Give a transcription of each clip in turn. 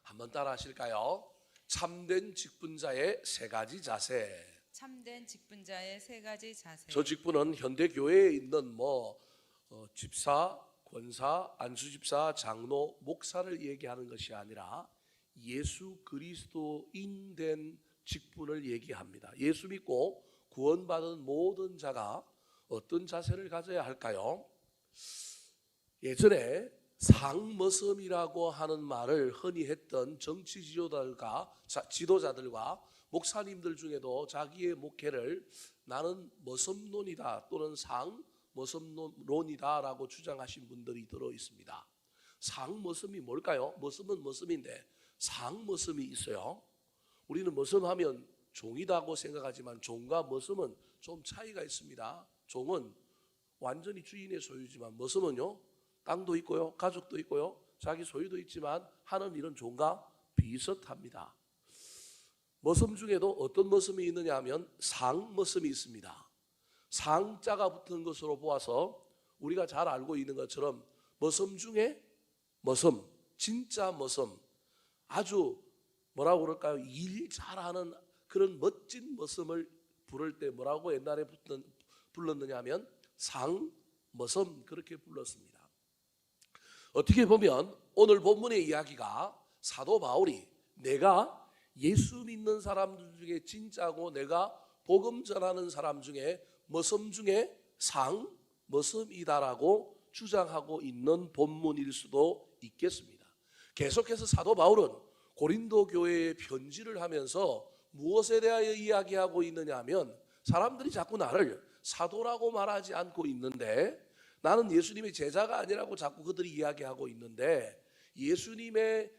한번 따라 하실까요? 참된 직분자의 세 가지 자세. 참된 직분자의 세 가지 자세. 저 직분은 현대 교회에 있는 집사, 권사, 안수집사, 장로, 목사를 얘기하는 것이 아니라 예수 그리스도인 된 직분을 얘기합니다. 예수 믿고 구원받은 모든 자가 어떤 자세를 가져야 할까요? 예전에 상머섬이라고 하는 말을 흔히 했던 정치 지도자들과 목사님들 중에도 자기의 목회를 나는 머섬론이다 또는 상머섬론이다 라고 주장하신 분들이 들어 있습니다. 상머섬이 뭘까요? 머섬은 머섬인데 상머섬이 있어요. 우리는 머섬하면 종이다고 생각하지만 종과 머섬은 좀 차이가 있습니다. 종은 완전히 주인의 소유지만 머섬은요, 땅도 있고요, 가족도 있고요, 자기 소유도 있지만 하는 일은 종과 비슷합니다. 머섬 중에도 어떤 머섬이 있느냐 하면 상머섬이 있습니다. 상자가 붙은 것으로 보아서 우리가 잘 알고 있는 것처럼 머섬 중에 머섬, 진짜 머섬, 아주 뭐라고 그럴까요? 일 잘하는 그런 멋진 머섬을 부를 때 뭐라고 옛날에 불렀느냐 하면 상머섬, 그렇게 불렀습니다. 어떻게 보면 오늘 본문의 이야기가 사도 바울이 내가 예수 믿는 사람들 중에 진짜고 내가 복음 전하는 사람 중에 머섬 중에 상머섬이다라고 주장하고 있는 본문일 수도 있겠습니다. 계속해서 사도 바울은 고린도 교회에 편지를 하면서 무엇에 대하여 이야기하고 있느냐 하면 사람들이 자꾸 나를 사도라고 말하지 않고 있는데 나는 예수님의 제자가 아니라고 자꾸 그들이 이야기하고 있는데 예수님께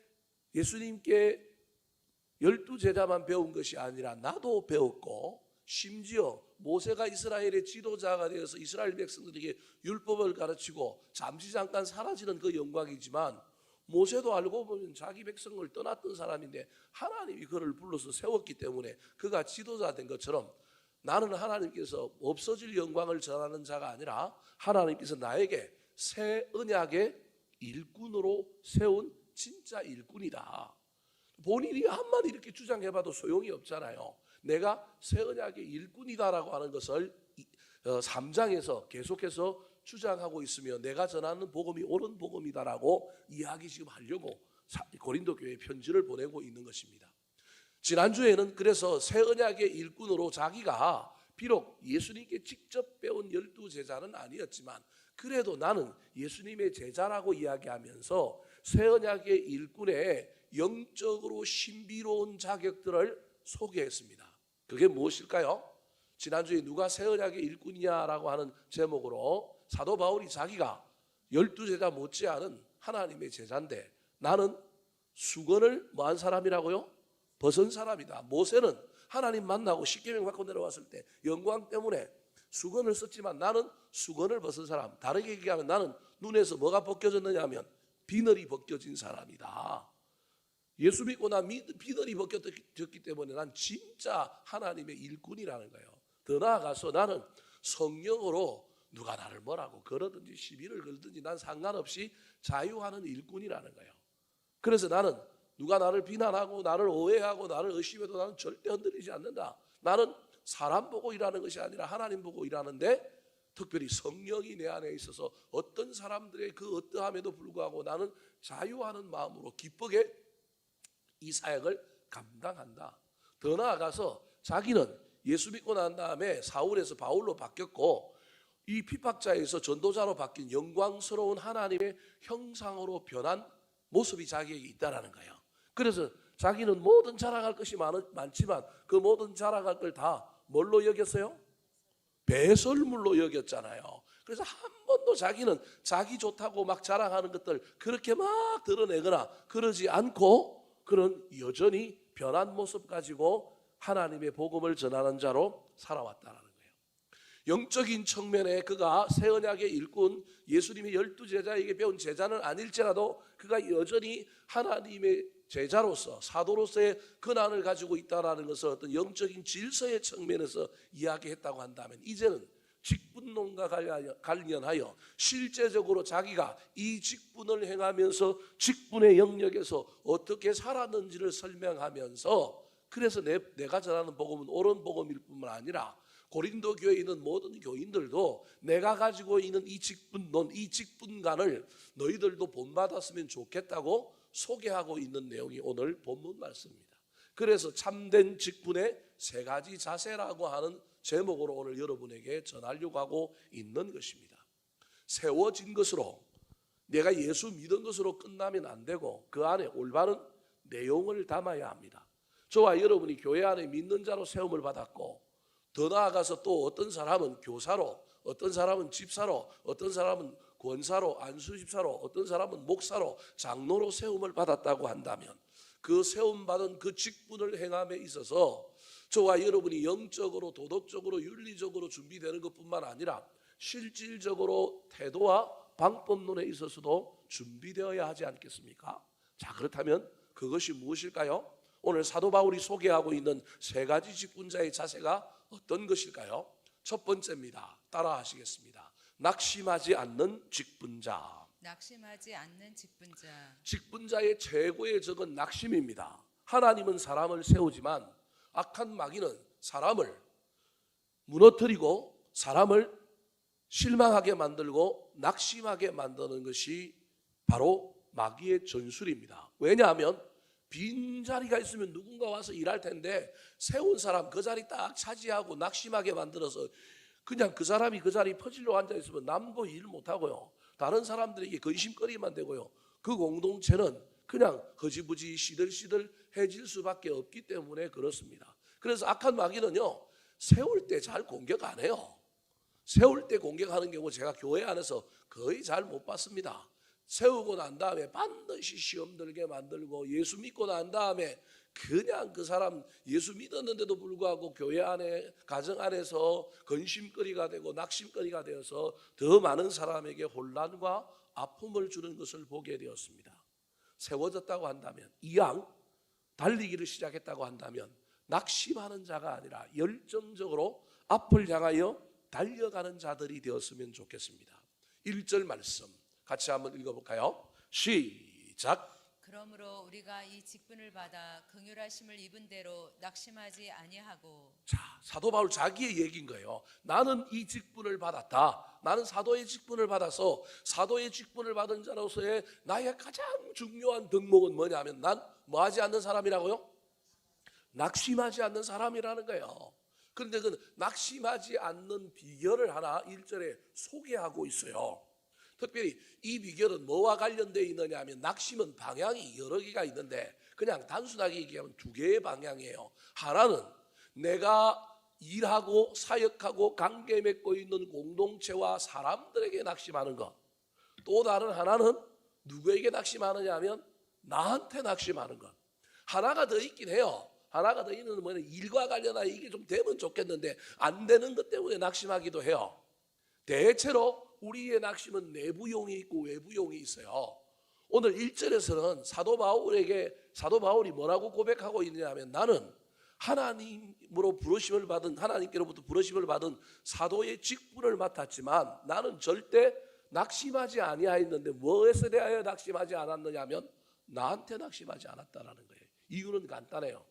12제자만 배운 것이 아니라 나도 배웠고 심지어 모세가 이스라엘의 지도자가 되어서 이스라엘 백성들에게 율법을 가르치고 잠시 잠깐 사라지는 그 영광이지만 모세도 알고 보면 자기 백성을 떠났던 사람인데 하나님이 그를 불러서 세웠기 때문에 그가 지도자 된 것처럼 나는 하나님께서 없어질 영광을 전하는 자가 아니라 하나님께서 나에게 새 언약의 일꾼으로 세운 진짜 일꾼이다. 본인이 한마디 이렇게 주장해봐도 소용이 없잖아요. 내가 새 언약의 일꾼이다라고 하는 것을 3장에서 계속해서 주장하고 있으며 내가 전하는 복음이 옳은 복음이다라고 이야기 지금 하려고 고린도 교회에 편지를 보내고 있는 것입니다. 지난주에는 그래서 새 언약의 일꾼으로 자기가 비록 예수님께 직접 배운 12제자는 아니었지만 그래도 나는 예수님의 제자라고 이야기하면서 새 언약의 일꾼의 영적으로 신비로운 자격들을 소개했습니다. 그게 무엇일까요? 지난주에 누가 새 언약의 일꾼이냐라고 하는 제목으로 사도 바울이 자기가 12제자 못지않은 하나님의 제자인데 나는 수건을 뭐한 사람이라고요? 벗은 사람이다. 모세는 하나님 만나고 십계명 받고 내려왔을 때 영광 때문에 수건을 썼지만 나는 수건을 벗은 사람. 다르게 얘기하면 나는 눈에서 뭐가 벗겨졌느냐 하면 비늘이 벗겨진 사람이다. 예수 믿고 난 비늘이 벗겨졌기 때문에 난 진짜 하나님의 일꾼이라는 거예요. 더 나아가서 나는 성령으로 누가 나를 뭐라고 걸어든지 시비를 걸든지 난 상관없이 자유하는 일꾼이라는 거예요. 그래서 나는 누가 나를 비난하고 나를 오해하고 나를 의심해도 나는 절대 흔들리지 않는다. 나는 사람 보고 일하는 것이 아니라 하나님 보고 일하는데 특별히 성령이 내 안에 있어서 어떤 사람들의 그 어떠함에도 불구하고 나는 자유하는 마음으로 기쁘게 이 사역을 감당한다. 더 나아가서 자기는 예수 믿고 난 다음에 사울에서 바울로 바뀌었고 이 핍박자에서 전도자로 바뀐 영광스러운 하나님의 형상으로 변한 모습이 자기에게 있다라는 거예요. 그래서 자기는 모든 자랑할 것이 많지만 그 모든 자랑할 걸 다 뭘로 여겼어요? 배설물로 여겼잖아요. 그래서 한 번도 자기는 자기 좋다고 막 자랑하는 것들 그렇게 막 드러내거나 그러지 않고 그런 여전히 변한 모습 가지고 하나님의 복음을 전하는 자로 살아왔다는 거예요. 영적인 측면에 그가 새 언약의 일꾼 예수님의 12제자에게 배운 제자는 아닐지라도 그가 여전히 하나님의 제자로서 사도로서의 권한을 가지고 있다는 것을 어떤 영적인 질서의 측면에서 이야기했다고 한다면 이제는 직분론과 관련하여 실제적으로 자기가 이 직분을 행하면서 직분의 영역에서 어떻게 살았는지를 설명하면서, 그래서 내가 전하는 복음은 옳은 복음일 뿐만 아니라 고린도 교회에 있는 모든 교인들도 내가 가지고 있는 이 직분론, 이 직분관을 너희들도 본받았으면 좋겠다고 소개하고 있는 내용이 오늘 본문 말씀입니다. 그래서 참된 직분의 세 가지 자세라고 하는 제목으로 오늘 여러분에게 전하려고 하고 있는 것입니다. 세워진 것으로, 내가 예수 믿은 것으로 끝나면 안 되고 그 안에 올바른 내용을 담아야 합니다. 저와 여러분이 교회 안에 믿는 자로 세움을 받았고, 더 나아가서 또 어떤 사람은 교사로, 어떤 사람은 집사로, 어떤 사람은 권사로, 안수집사로, 어떤 사람은 목사로, 장로로 세움을 받았다고 한다면, 그 세움받은 그 직분을 행함에 있어서 저와 여러분이 영적으로, 도덕적으로, 윤리적으로 준비되는 것뿐만 아니라 실질적으로 태도와 방법론에 있어서도 준비되어야 하지 않겠습니까? 자, 그렇다면 그것이 무엇일까요? 오늘 사도 바울이 소개하고 있는 세 가지 직분자의 자세가 어떤 것일까요? 첫 번째입니다. 따라 하시겠습니다. 낙심하지 않는 직분자. 낙심하지 않는 직분자. 직분자의 최고의 적은 낙심입니다. 하나님은 사람을 세우지만 악한 마귀는 사람을 무너뜨리고 사람을 실망하게 만들고 낙심하게 만드는 것이 바로 마귀의 전술입니다. 왜냐하면 빈자리가 있으면 누군가 와서 일할 텐데 세운 사람 그 자리 딱 차지하고 낙심하게 만들어서 그냥 그 사람이 그 자리 퍼질러 앉아 있으면 남도 일 못하고요, 다른 사람들에게 근심거리만 되고요, 그 공동체는 그냥 허지부지 시들시들해질 수밖에 없기 때문에 그렇습니다. 그래서 악한 마귀는요, 세울 때 잘 공격 안 해요. 세울 때 공격하는 경우 제가 교회 안에서 거의 잘 못 봤습니다. 세우고 난 다음에 반드시 시험 들게 만들고, 예수 믿고 난 다음에 그냥 그 사람 예수 믿었는데도 불구하고 교회 안에, 가정 안에서 근심거리가 되고 낙심거리가 되어서 더 많은 사람에게 혼란과 아픔을 주는 것을 보게 되었습니다. 세워졌다고 한다면, 이왕 달리기를 시작했다고 한다면 낙심하는 자가 아니라 열정적으로 앞을 향하여 달려가는 자들이 되었으면 좋겠습니다. 1절 말씀 같이 한번 읽어볼까요? 시작. 그러므로 우리가 이 직분을 받아 긍휼하심을 입은 대로 낙심하지 아니하고. 자, 사도 바울 자기의 얘기인 거예요. 나는 이 직분을 받았다. 나는 사도의 직분을 받아서 사도의 직분을 받은 자로서의 나의 가장 중요한 덕목은 뭐냐면, 난 뭐 하지 않는 사람이라고요? 낙심하지 않는 사람이라는 거예요. 그런데 그 낙심하지 않는 비결을 하나 1절에 소개하고 있어요. 특별히 이 비결은 뭐와 관련되어 있느냐 하면, 낙심은 방향이 여러 개가 있는데 그냥 단순하게 얘기하면 두 개의 방향이에요. 하나는 내가 일하고 사역하고 관계 맺고 있는 공동체와 사람들에게 낙심하는 것. 또 다른 하나는 누구에게 낙심하느냐 하면 나한테 낙심하는 것. 하나가 더 있긴 해요. 하나가 더 있는 뭐냐, 일과 관련하여 이게 좀 되면 좋겠는데 안 되는 것 때문에 낙심하기도 해요. 대체로 우리의 낙심은 내부용이 있고 외부용이 있어요. 오늘 1절에서는 사도 바울이 뭐라고 고백하고 있느냐 하면, 나는 하나님으로 부르심을 받은, 하나님께로부터 부르심을 받은 사도의 직분을 맡았지만 나는 절대 낙심하지 아니하였는데, 무엇에 대하여 낙심하지 않았느냐 하면 나한테 낙심하지 않았다라는 거예요. 이유는 간단해요.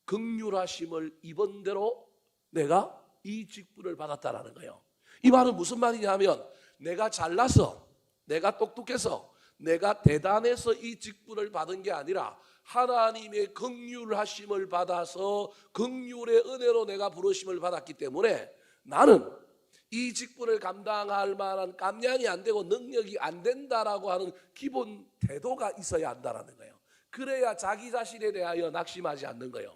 긍휼하심을 입은 대로 내가 이 직분을 받았다라는 거예요. 이 말은 무슨 말이냐 하면, 내가 잘나서, 내가 똑똑해서, 내가 대단해서 이 직분을 받은 게 아니라 하나님의 긍휼하심을 받아서 긍휼의 은혜로 내가 부르심을 받았기 때문에 나는 이 직분을 감당할 만한 감량이 안 되고 능력이 안 된다라고 하는 기본 태도가 있어야 한다라는 거예요. 그래야 자기 자신에 대하여 낙심하지 않는 거예요.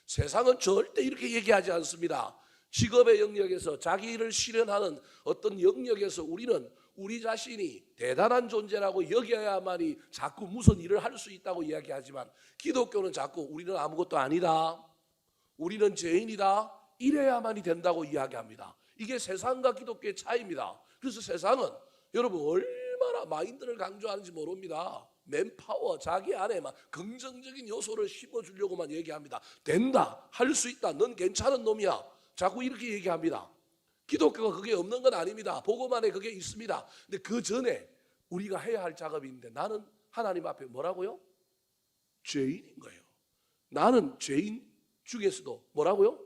세상은 절대 이렇게 얘기하지 않습니다. 직업의 영역에서, 자기 일을 실현하는 어떤 영역에서 우리는 우리 자신이 대단한 존재라고 여겨야만이 자꾸 무슨 일을 할 수 있다고 이야기하지만, 기독교는 자꾸 우리는 아무것도 아니다, 우리는 죄인이다, 이래야만이 된다고 이야기합니다. 이게 세상과 기독교의 차이입니다. 그래서 세상은 여러분 얼마나 마인드를 강조하는지 모릅니다. 맨파워, 자기 안에 막 긍정적인 요소를 심어주려고만 얘기합니다. 된다, 할 수 있다, 넌 괜찮은 놈이야, 자꾸 이렇게 얘기합니다. 기독교가 그게 없는 건 아닙니다. 복음 안에 그게 있습니다. 근데 그 전에 우리가 해야 할 작업이 있는데 나는 하나님 앞에 뭐라고요? 죄인인 거예요. 나는 죄인 중에서도 뭐라고요?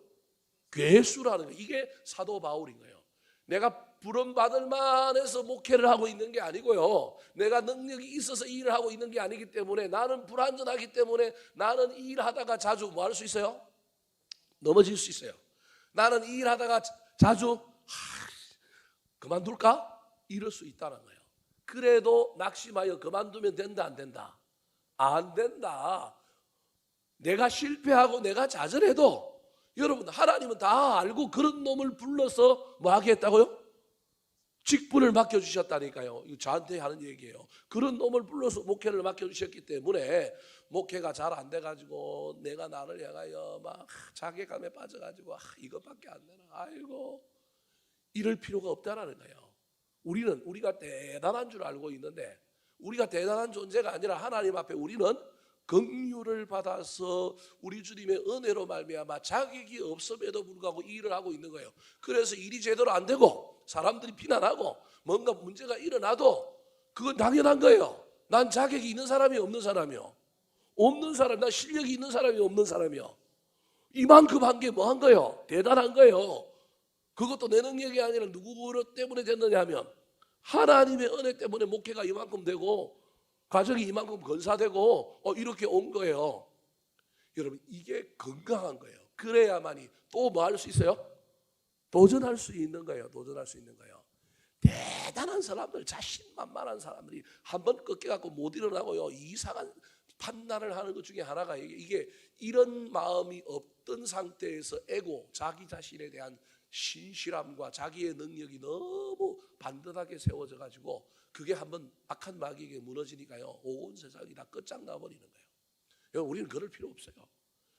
괴수라는 거예요. 이게 사도 바울인 거예요. 내가 부름 받을 만해서 목회를 하고 있는 게 아니고요. 내가 능력이 있어서 일을 하고 있는 게 아니기 때문에 나는 불완전하기 때문에 나는 일하다가 자주 뭐 할 수 있어요? 넘어질 수 있어요. 나는 일하다가 자주 그만둘까? 이럴 수 있다는 거예요. 그래도 낙심하여 그만두면 된다 안 된다? 안 된다. 내가 실패하고 내가 좌절해도 여러분 하나님은 다 알고 그런 놈을 불러서 뭐 하게 했다고요? 직분을 맡겨주셨다니까요. 이거 저한테 하는 얘기예요. 그런 놈을 불러서 목회를 맡겨주셨기 때문에 목회가 잘 안 돼가지고 내가 나를 향하여 막 자괴감에 빠져가지고 이것밖에 안 되나 아이고 이럴 필요가 없다라는 거예요. 우리는 우리가 대단한 줄 알고 있는데 우리가 대단한 존재가 아니라 하나님 앞에 우리는 긍휼을 받아서 우리 주님의 은혜로 말미암아 자격이 없음에도 불구하고 일을 하고 있는 거예요. 그래서 일이 제대로 안 되고 사람들이 비난하고 뭔가 문제가 일어나도 그건 당연한 거예요. 난 자격이 있는 사람이 없는 사람이요. 없는 사람, 난 실력이 있는 사람이 없는 사람이요. 이만큼 한 게 뭐 한 거예요? 대단한 거예요. 그것도 내 능력이 아니라 누구 때문에 됐느냐 하면 하나님의 은혜 때문에 목회가 이만큼 되고 가정이 이만큼 건사되고 이렇게 온 거예요. 여러분 이게 건강한 거예요. 그래야만이 또 뭐 할 수 있어요? 도전할 수 있는 거예요. 도전할 수 있는 거예요. 대단한 사람들, 자신만만한 사람들이 한번 꺾여갖고 못 일어나고요. 이상한 판단을 하는 것 중에 하나가 이게 이런 마음이 없던 상태에서 에고, 자기 자신에 대한 신실함과 자기의 능력이 너무 반듯하게 세워져 가지고 그게 한번 악한 마귀에게 무너지니까요. 온 세상이 다 끝장나버리는 거예요. 여러분 우리는 그럴 필요 없어요.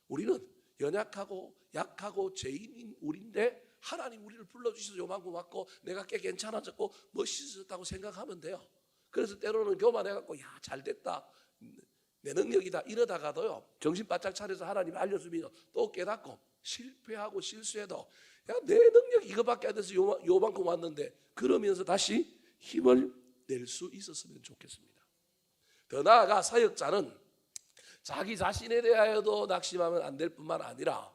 우리는 연약하고 약하고 죄인인 우리인데 하나님 우리를 불러주셔서 요만큼 왔고 내가 꽤 괜찮아졌고 멋있어졌다고 생각하면 돼요. 그래서 때로는 교만해갖고 야 잘됐다 내 능력이다 이러다가도요 정신 바짝 차려서 하나님 알려주면 또 깨닫고 실패하고 실수해도 야 내 능력이 이거밖에 안 돼서 요만큼 왔는데 그러면서 다시 힘을 낼 수 있었으면 좋겠습니다. 더 나아가 사역자는 자기 자신에 대하여도 낙심하면 안 될 뿐만 아니라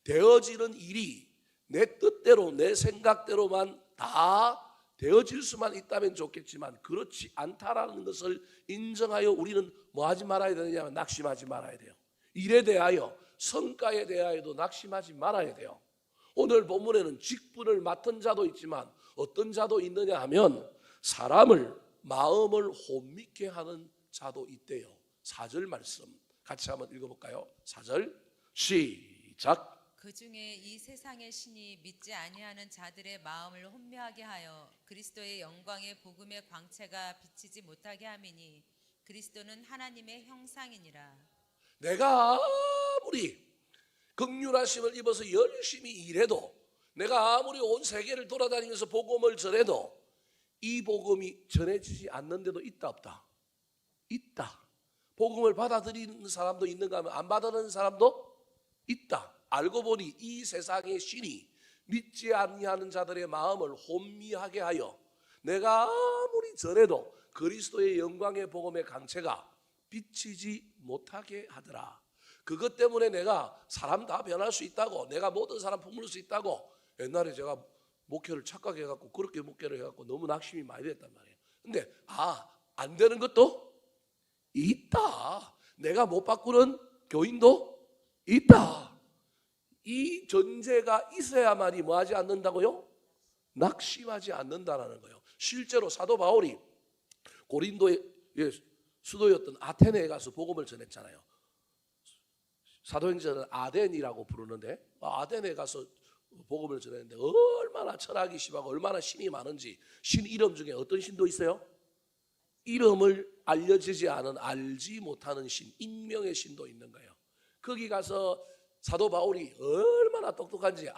되어지는 일이 내 뜻대로 내 생각대로만 다 되어질 수만 있다면 좋겠지만 그렇지 않다라는 것을 인정하여 우리는 뭐 하지 말아야 되느냐면 낙심하지 말아야 돼요. 일에 대하여 성과에 대하여도 낙심하지 말아야 돼요. 오늘 본문에는 직분을 맡은 자도 있지만 어떤 자도 있느냐 하면 사람을 마음을 혼미케 하는 자도 있대요. 4절 말씀 같이 한번 읽어볼까요? 4절 시작. 그 중에 이 세상의 신이 믿지 아니하는 자들의 마음을 혼미하게 하여 그리스도의 영광의 복음의 광채가 비치지 못하게 함이니 그리스도는 하나님의 형상이니라. 내가 아무리 긍휼하심을 입어서 열심히 일해도 내가 아무리 온 세계를 돌아다니면서 복음을 전해도 이 복음이 전해지지 않는 데도 있다 없다? 있다. 복음을 받아들이는 사람도 있는가 하면 안 받아들이는 사람도 있다. 알고 보니 이 세상의 신이 믿지 아니하는 자들의 마음을 혼미하게 하여 내가 아무리 전해도 그리스도의 영광의 복음의 강체가 비치지 못하게 하더라. 그것 때문에 내가 사람 다 변할 수 있다고 내가 모든 사람 품을 수 있다고 옛날에 제가 목회를 착각해갖고 그렇게 목회를 해갖고 너무 낙심이 많이 됐단 말이에요. 근데 안 되는 것도 있다. 내가 못 바꾸는 교인도 있다. 이 전제가 있어야만이 뭐하지 않는다고요? 낙심하지 않는다라는 거예요. 실제로 사도 바울이 고린도의 수도였던 아테네에 가서 복음을 전했잖아요. 사도행전은 아덴이라고 부르는데 아덴에 가서 복음을 전했는데 얼마나 철학이 심하고 얼마나 신이 많은지 신 이름 중에 어떤 신도 있어요? 이름을 알려지지 않은 알지 못하는 신, 익명의 신도 있는 거예요. 거기 가서 사도 바울이 얼마나 똑똑한지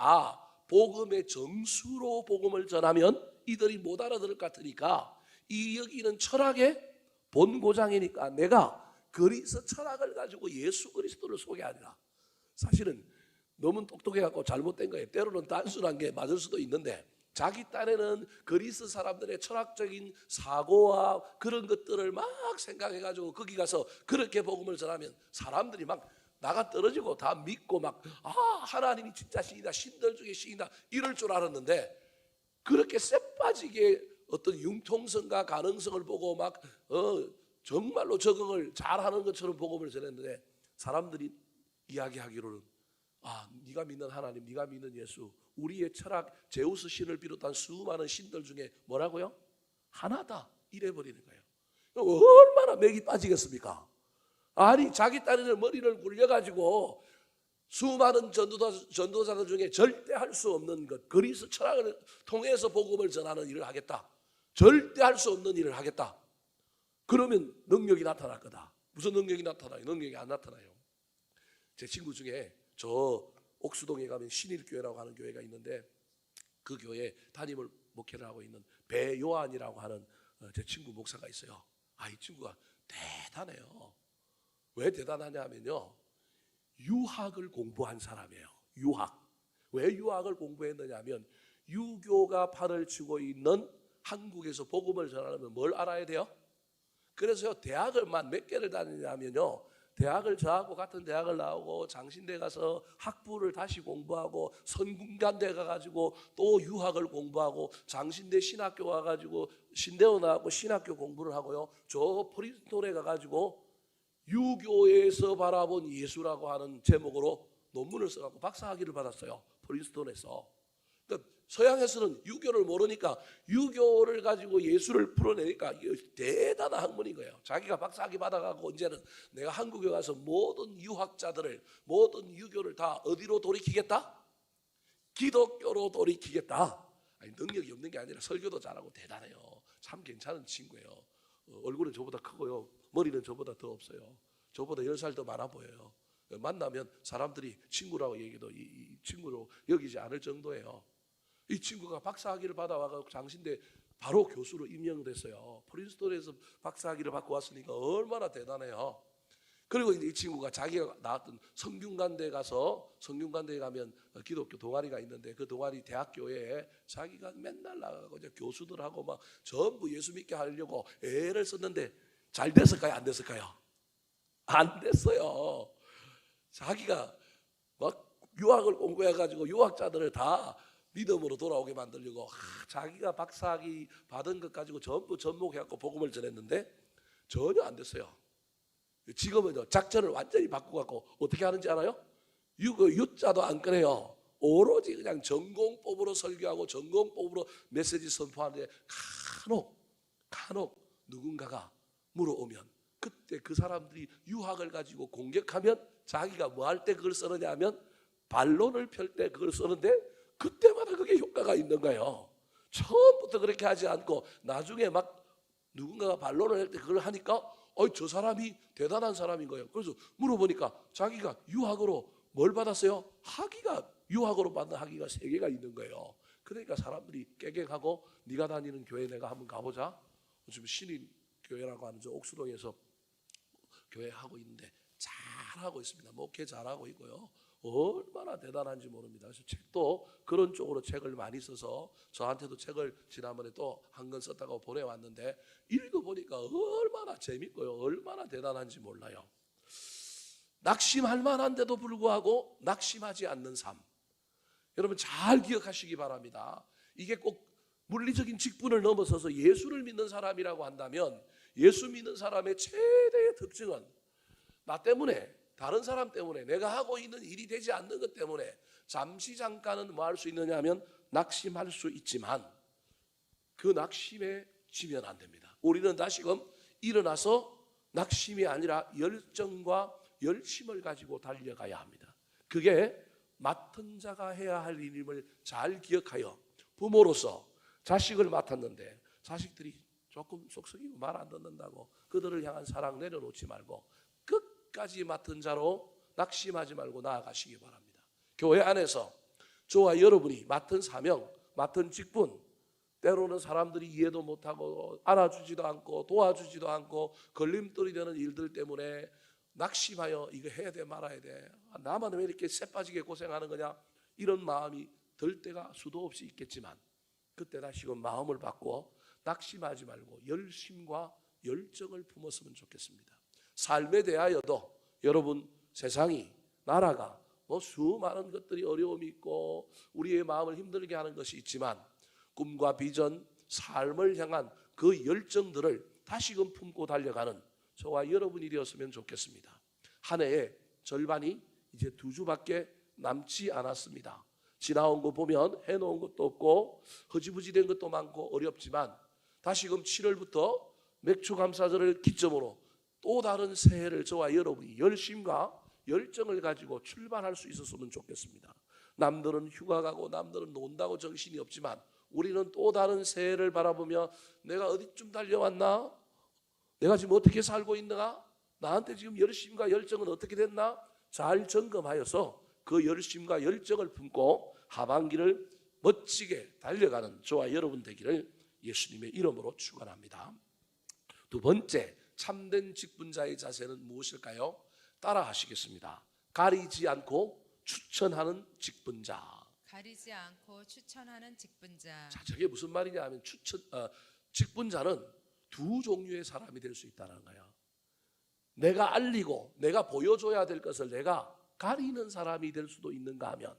복음의 정수로 복음을 전하면 이들이 못 알아들을 것 같으니까 이 여기는 철학의 본고장이니까 내가 그리스 철학을 가지고 예수 그리스도를 소개하리라. 사실은 너무 똑똑해갖고 잘못된 거예요. 때로는 단순한 게 맞을 수도 있는데 자기 딴에는 그리스 사람들의 철학적인 사고와 그런 것들을 막 생각해가지고 거기 가서 그렇게 복음을 전하면 사람들이 막 나가 떨어지고 다 믿고 막 하나님이 진짜 신이다, 신들 중에 신이다 이럴 줄 알았는데, 그렇게 쎄빠지게 어떤 융통성과 가능성을 보고 막 정말로 적응을 잘하는 것처럼 복음을 전했는데, 사람들이 이야기하기로는 네가 믿는 하나님, 네가 믿는 예수, 우리의 철학 제우스 신을 비롯한 수많은 신들 중에 뭐라고요? 하나다 이래버리는 거예요. 얼마나 맥이 빠지겠습니까? 아니 자기 딸의 머리를 굴려가지고 수많은 전도자들 중에 절대 할 수 없는 것, 그리스 철학을 통해서 복음을 전하는 일을 하겠다, 절대 할 수 없는 일을 하겠다, 그러면 능력이 나타날 거다. 무슨 능력이 나타나요? 능력이 안 나타나요. 제 친구 중에 저 옥수동에 가면 신일교회라고 하는 교회가 있는데, 그 교회 담임을 목회를 하고 있는 배요한이라고 하는 제 친구 목사가 있어요. 이 친구가 대단해요. 왜 대단하냐 하면요, 유학을 공부한 사람이에요. 유학. 왜 유학을 공부했느냐 하면, 유교가 판을 치고 있는 한국에서 복음을 전하려면 뭘 알아야 돼요? 그래서 대학을만 몇 개를 다니냐면요, 대학을 저하고 같은 대학을 나오고 장신대 가서 학부를 다시 공부하고 선군관대 가가지고 또 유학을 공부하고 장신대 신학교 가가지고 신대원 나왔고 신학교 공부를 하고요, 저 프린스톤에 가가지고 유교에서 바라본 예수라고 하는 제목으로 논문을 써갖고 박사학위를 받았어요. 프린스톤에서. 그러니까 서양에서는 유교를 모르니까 유교를 가지고 예수를 풀어내니까 대단한 학문인 거예요. 자기가 박사학위 받아가고 이제는 내가 한국에 가서 모든 유학자들을, 모든 유교를 다 어디로 돌이키겠다? 기독교로 돌이키겠다. 능력이 없는 게 아니라 설교도 잘하고 대단해요. 참 괜찮은 친구예요. 얼굴은 저보다 크고요, 머리는 저보다 더 없어요. 저보다 10살 더 많아 보여요. 만나면 사람들이 친구라고 얘기도 이 친구로 여기지 않을 정도예요. 이 친구가 박사학위를 받아와서 장신대 바로 교수로 임명됐어요. 프린스톤에서 박사학위를 받고 왔으니까 얼마나 대단해요. 그리고 이제 이 친구가 자기가 나왔던 성균관대에 가서, 성균관대에 가면 기독교 동아리가 있는데 그 동아리 대학교에 자기가 맨날 나가고 이제 교수들하고 막 전부 예수 믿게 하려고 애를 썼는데 잘 됐을까요? 안 됐을까요? 안 됐어요. 자기가 막 유학을 공부해가지고 유학자들을 다 믿음으로 돌아오게 만들려고 자기가 박사학위 받은 것 가지고 전부 접목해갖고 복음을 전했는데 전혀 안 됐어요. 지금은요, 작전을 완전히 바꾸고 어떻게 하는지 알아요? 유자도 안 꺼내요. 오로지 그냥 전공법으로 설교하고 전공법으로 메시지 선포하는데, 간혹 누군가가 물어오면 그때 그 사람들이 유학을 가지고 공격하면 자기가 뭐 할 때 그걸 쓰느냐 하면 반론을 펼 때 그걸 쓰는데, 그때마다 그게 효과가 있는 거예요. 처음부터 그렇게 하지 않고 나중에 막 누군가가 반론을 할 때 그걸 하니까 저 사람이 대단한 사람인 거예요. 그래서 물어보니까 자기가 유학으로 뭘 받았어요? 유학으로 받은 학위가 3개가 있는 거예요. 그러니까 사람들이 깨갱하고 네가 다니는 교회 내가 한번 가보자. 지금 신일교회라고 하는 저 옥수동에서 교회 하고 있는데 잘하고 있습니다. 목회 잘하고 있고요. 얼마나 대단한지 모릅니다. 그래서 책도 그런 쪽으로 책을 많이 써서 저한테도 책을 지난번에 또 한 권 썼다고 보내왔는데 읽어보니까 얼마나 재밌고요, 얼마나 대단한지 몰라요. 낙심할 만한데도 불구하고 낙심하지 않는 삶, 여러분 잘 기억하시기 바랍니다. 이게 꼭 물리적인 직분을 넘어서서 예수를 믿는 사람이라고 한다면, 예수 믿는 사람의 최대의 특징은 나 때문에, 다른 사람 때문에, 내가 하고 있는 일이 되지 않는 것 때문에 잠시 잠깐은 뭐 할 수 있느냐 하면 낙심할 수 있지만 그 낙심에 지면 안 됩니다. 우리는 다시금 일어나서 낙심이 아니라 열정과 열심을 가지고 달려가야 합니다. 그게 맡은 자가 해야 할 일임을 잘 기억하여, 부모로서 자식을 맡았는데 자식들이 조금 쏙쏙이고 말 안 듣는다고 그들을 향한 사랑 내려놓지 말고 끝까지 맡은 자로 낙심하지 말고 나아가시기 바랍니다. 교회 안에서 저와 여러분이 맡은 사명, 맡은 직분, 때로는 사람들이 이해도 못하고 알아주지도 않고 도와주지도 않고 걸림돌이 되는 일들 때문에 낙심하여 이거 해야 돼 말아야 돼, 나만 왜 이렇게 쎄빠지게 고생하는 거냐, 이런 마음이 들 때가 수도 없이 있겠지만 그때 다시금 마음을 바꿔 낙심하지 말고 열심과 열정을 품었으면 좋겠습니다. 삶에 대하여도 여러분, 세상이, 나라가 수많은 것들이 어려움이 있고 우리의 마음을 힘들게 하는 것이 있지만 꿈과 비전, 삶을 향한 그 열정들을 다시금 품고 달려가는 저와 여러분이 되었으면 좋겠습니다. 한 해의 절반이 이제 2주밖에 남지 않았습니다. 지나온 거 보면 해놓은 것도 없고 허지부지 된 것도 많고 어렵지만 다시금 7월부터 맥주감사절을 기점으로 또 다른 새해를 저와 여러분이 열심과 열정을 가지고 출발할 수 있었으면 좋겠습니다. 남들은 휴가 가고 남들은 논다고 정신이 없지만 우리는 또 다른 새해를 바라보며 내가 어디쯤 달려왔나? 내가 지금 어떻게 살고 있는가? 나한테 지금 열심과 열정은 어떻게 됐나? 잘 점검하여서 그 열심과 열정을 품고 하반기를 멋지게 달려가는 저와 여러분 되기를 예수님의 이름으로 축원합니다. 두 번째, 참된 직분자의 자세는 무엇일까요? 따라 하시겠습니다. 가리지 않고 추천하는 직분자. 가리지 않고 추천하는 직분자. 자, 저게 무슨 말이냐 하면 직분자는 두 종류의 사람이 될 수 있다는 거예요. 내가 알리고 내가 보여줘야 될 것을 내가 가리는 사람이 될 수도 있는가 하면,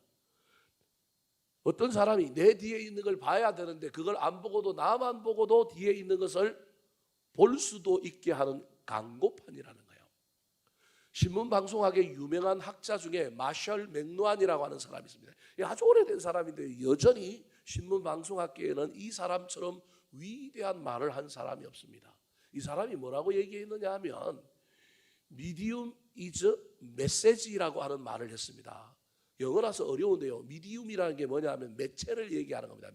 어떤 사람이 내 뒤에 있는 걸 봐야 되는데 그걸 안 보고도 나만 보고도 뒤에 있는 것을 볼 수도 있게 하는 강고판이라는 거예요. 신문방송학의 유명한 학자 중에 마셜 맥루한이라고 하는 사람이 있습니다. 아주 오래된 사람인데 여전히 신문방송학계에는 이 사람처럼 위대한 말을 한 사람이 없습니다. 이 사람이 뭐라고 얘기했느냐 하면 medium is message라고 하는 말을 했습니다. 영어라서 어려운데요, 미디움이라는 게 뭐냐 하면 매체를 얘기하는 겁니다.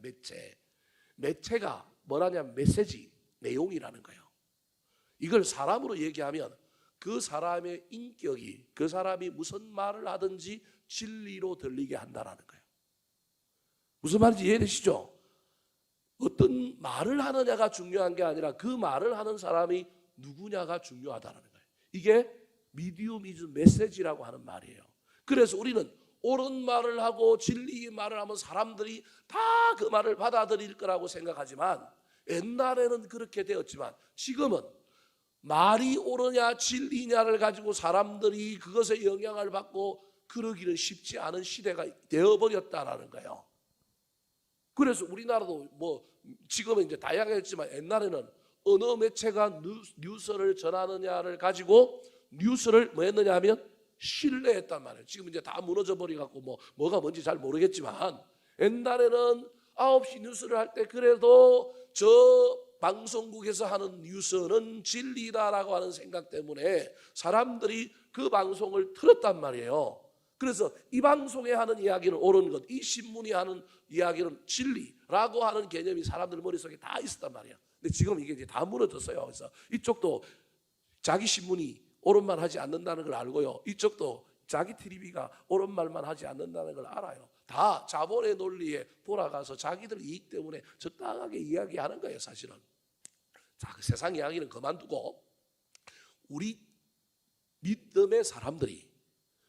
매체가 뭐라냐면 메시지, 내용이라는 거예요. 이걸 사람으로 얘기하면 그 사람의 인격이, 그 사람이 무슨 말을 하든지 진리로 들리게 한다는 거예요. 무슨 말인지 이해되시죠? 어떤 말을 하느냐가 중요한 게 아니라 그 말을 하는 사람이 누구냐가 중요하다는 거예요. 이게 medium is message라고 하는 말이에요. 그래서 우리는 옳은 말을 하고 진리의 말을 하면 사람들이 다 그 말을 받아들일 거라고 생각하지만, 옛날에는 그렇게 되었지만 지금은 말이 옳으냐 진리냐를 가지고 사람들이 그것에 영향을 받고 그러기는 쉽지 않은 시대가 되어버렸다라는 거예요. 그래서 우리나라도 지금은 이제 다양했지만 옛날에는 어느 매체가 뉴스를 전하느냐를 가지고 뉴스를 뭐 했느냐 하면 신뢰했단 말이에요. 지금 이제 다 무너져 버려갖고 뭐가 뭔지 잘 모르겠지만, 옛날에는 9시 뉴스를 할 때 그래도 저 방송국에서 하는 뉴스는 진리다라고 하는 생각 때문에 사람들이 그 방송을 틀었단 말이에요. 그래서 이 방송에 하는 이야기는 옳은 것, 이 신문이 하는 이야기는 진리라고 하는 개념이 사람들 머릿속에 다 있었단 말이에요. 근데 지금 이게 이제 다 무너졌어요. 그래서 이쪽도 자기 신문이 옳은 말 하지 않는다는 걸 알고요, 이쪽도 자기 TV가 옳은 말만 하지 않는다는 걸 알아요. 다 자본의 논리에 돌아가서 자기들 이익 때문에 적당하게 이야기하는 거예요, 사실은. 자, 그 세상 이야기는 그만두고 우리 믿음의 사람들이,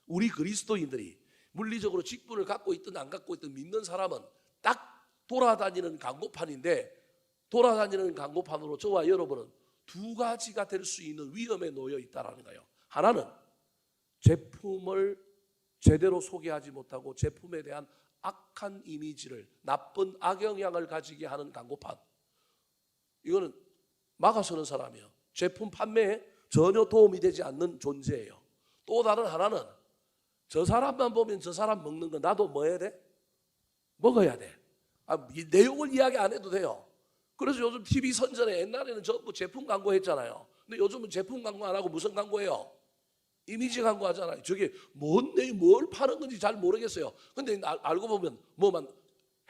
우리 그리스도인들이 물리적으로 직분을 갖고 있든 안 갖고 있든 믿는 사람은 딱 돌아다니는 광고판인데, 돌아다니는 광고판으로 저와 여러분은 두 가지가 될 수 있는 위험에 놓여 있다는 거예요. 하나는 제품을 제대로 소개하지 못하고 제품에 대한 악한 이미지를, 나쁜 악영향을 가지게 하는 광고판. 이거는 막아서는 사람이에요. 제품 판매에 전혀 도움이 되지 않는 존재예요. 또 다른 하나는 저 사람만 보면 저 사람 먹는 거 나도 뭐 해야 돼? 먹어야 돼. 이 내용을 이야기 안 해도 돼요. 그래서 요즘 TV 선전에 옛날에는 전부 제품 광고 했잖아요. 근데 요즘은 제품 광고 안 하고 무슨 광고예요? 이미지 광고 하잖아요. 저게 뭘 파는 건지 잘 모르겠어요. 근데 알고 보면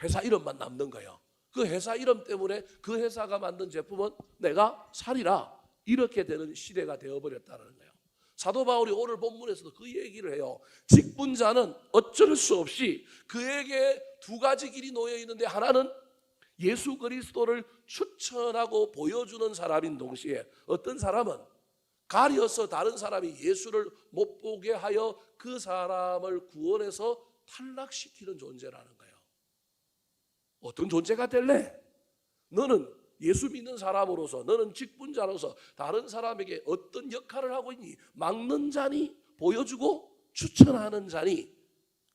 회사 이름만 남는 거예요. 그 회사 이름 때문에 그 회사가 만든 제품은 내가 살이라, 이렇게 되는 시대가 되어버렸다는 거예요. 사도 바울이 오늘 본문에서도 그 얘기를 해요. 직분자는 어쩔 수 없이 그에게 두 가지 길이 놓여 있는데, 하나는 예수 그리스도를 추천하고 보여주는 사람인 동시에, 어떤 사람은 가려서 다른 사람이 예수를 못 보게 하여 그 사람을 구원해서 탈락시키는 존재라는 거예요. 어떤 존재가 될래? 너는 예수 믿는 사람으로서, 너는 직분자로서 다른 사람에게 어떤 역할을 하고 있니? 막는 자니? 보여주고 추천하는 자니?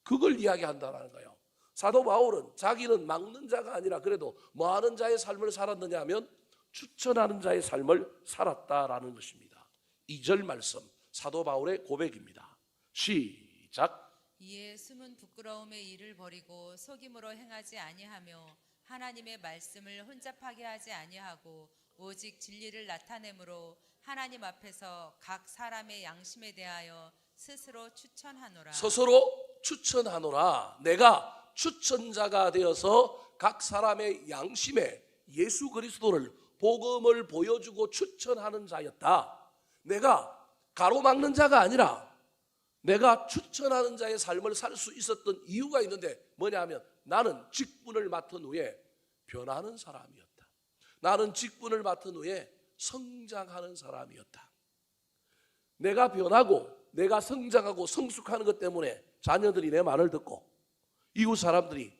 그걸 이야기한다는 거예요. 사도 바울은 자기는 막는 자가 아니라 그래도 뭐 하는 자의 삶을 살았느냐 하면 추천하는 자의 삶을 살았다라는 것입니다. 2절 말씀, 사도 바울의 고백입니다. 시작. 이에 숨은 부끄러움의 일을 버리고 속임으로 행하지 아니하며 하나님의 말씀을 혼잡하게 하지 아니하고 오직 진리를 나타내므로 하나님 앞에서 각 사람의 양심에 대하여 스스로 추천하노라. 스스로 추천하노라. 내가 추천자가 되어서 각 사람의 양심에 예수 그리스도를, 복음을 보여주고 추천하는 자였다. 내가 가로막는 자가 아니라 내가 추천하는 자의 삶을 살 수 있었던 이유가 있는데 뭐냐 하면 나는 직분을 맡은 후에 변하는 사람이었다. 나는 직분을 맡은 후에 성장하는 사람이었다. 내가 변하고 내가 성장하고 성숙하는 것 때문에 자녀들이 내 말을 듣고 이웃 사람들이